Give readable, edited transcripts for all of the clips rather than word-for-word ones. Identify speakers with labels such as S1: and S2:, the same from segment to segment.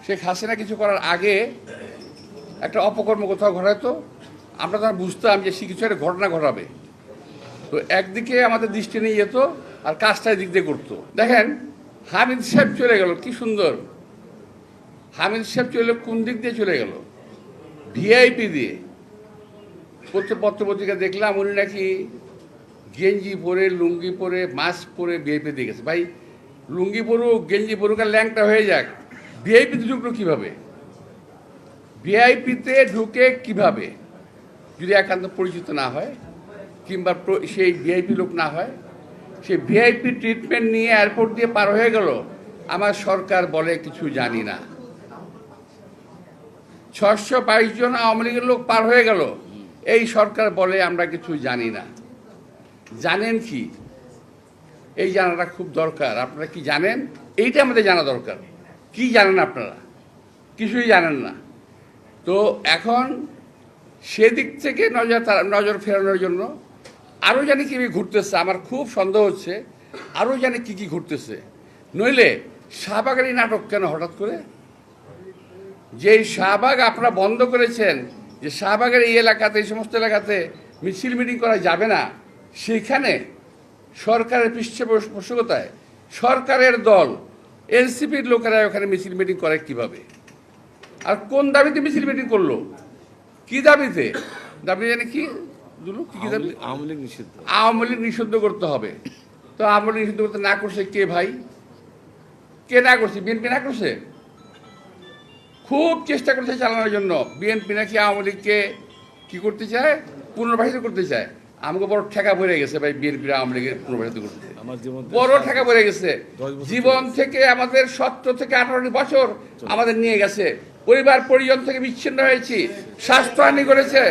S1: শেখ হাসিনা কিছু করার আগে একটা অপকর্ম কোথাও ঘটাতো, আমরা তখন বুঝতাম যে সে কিছু একটা ঘটনা ঘটাবে। তো একদিকে আমাদের দৃষ্টি নিয়ে যেত আর কাজটা এদিক দিয়ে করতো। দেখেন হামিদ সাহেব চলে গেল, কি সুন্দর। হামিদ সাহেব চলে কোন দিক দিয়ে চলে গেল? ভিআইপি দিয়ে। পত্রপত্রিকা দেখলাম উনি নাকি গেঞ্জি পরে, লুঙ্গি পরে, মাস্ক পরে ভিআইপি দিয়ে গেছে। ভাই লুঙ্গি পরুক, গেঞ্জি পরুক আর ল্যাংটা হয়ে যাক, ভিআইপিতে ঢুকলো কীভাবে? ভিআইপিতে ঢুকে কিভাবে? যদি একান্ত পরিচিত না হয় কিংবা সেই ভিআইপি লোক না হয়, সেই ভিআইপি ট্রিটমেন্ট নিয়ে এয়ারপোর্ট দিয়ে পার হয়ে গেল। আমার সরকার বলে কিছু জানি না। 622 জন আওয়ামী লীগের লোক পার হয়ে গেল, এই সরকার বলে আমরা কিছু জানি না। জানেন কি? এই জানাটা খুব দরকার। আপনারা কি জানেন? এইটা আমাদের জানা দরকার। কি জানেন আপনারা? কিছুই জানেন না। তো এখন সেদিক থেকে নজর ফেরানোর জন্য আরও জানি কি ঘুরতেছে, আমার খুব সন্দেহ হচ্ছে আরও জানি কি ঘুরতেছে। নইলে শাহবাগের এই নাটক কেন হঠাৎ করে? যেই শাহবাগ আপনারা বন্ধ করেছেন, যে শাহবাগের এই এলাকাতে, এই সমস্ত এলাকাতে মিছিল মিটিং করা যাবে না, সেখানে সরকারের পৃষ্ঠপোষকতায় সরকারের দল এনসিপির লোকেরা ওখানে মিছিল মিটিং করে কিভাবে? আর কোন দাবিতে মিছিল মিটিং করলো? কি দাবিতে? দাবি জানি কি দুলু, কি দাবি? আওয়ামী লীগ নিষিদ্ধ করতে হবে। তো আওয়ামী লীগ নিষিদ্ধ করতে না করছে কে ভাই? কে না করছে? বিএনপি না করছে? খুব চেষ্টা করছে চালানোর জন্য। বিএনপি নাকি আওয়ামী লীগকে কি করতে চায়? পুনর্বাসিত করতে চায়। আমাকে বড় ঠেকা পড়ে গেছে ভাই, বিএনপির আওয়ামী লীগের পুনর্বাসিত করতে বড় ঠেকা পড়ে গেছে। জীবন থেকে আমাদের 17 থেকে 18 বছর আমাদের নিয়ে গেছে। পরিবার পরিজন থেকে বিচ্ছিন্ন হয়েছি, স্বাস্থ্যহানি করেছে।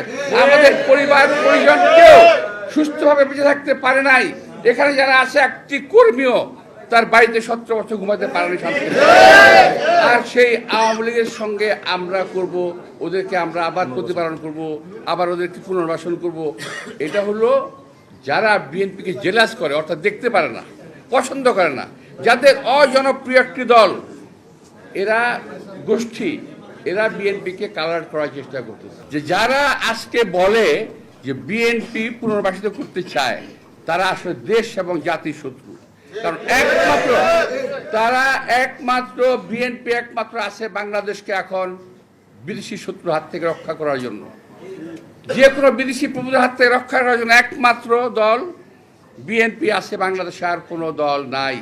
S1: আমাদের পরিবার পরিজন কেউ সুস্থভাবে বেঁচে থাকতে পারে নাই। এখানে যারা আছে, একটি কর্মীও তার বাড়িতে 17 বছর ঘুমাতে পারেনি শান্তি। আর সেই আওয়ামী লীগের সঙ্গে আমরা করব, ওদেরকে আমরা আবার প্রতিপালন করব, আবার ওদেরকে পুনর্বাসন করব। এটা হলো যারা বিএনপিকে জেলাস করে, অর্থাৎ দেখতে পারে না, পছন্দ করে না, যাদের অজনপ্রিয় একটি দল, এরা গোষ্ঠী, এরা বিএনপিকে কালার করার চেষ্টা করতেছে। যে যারা আজকে বলে যে বিএনপি পুনর্বাসিত করতে চায়, তারা আসলে দেশ এবং জাতির শত্রু। কারণ একমাত্র বিএনপি একমাত্র আছে বাংলাদেশকে এখন বিদেশি শত্রুর হাত থেকে রক্ষা করার জন্য। যে কোনো বিদেশি প্রভুদের হাত থেকে রক্ষা করার জন্য একমাত্র দল বিএনপি আছে বাংলাদেশে, আর কোনো দল নাই।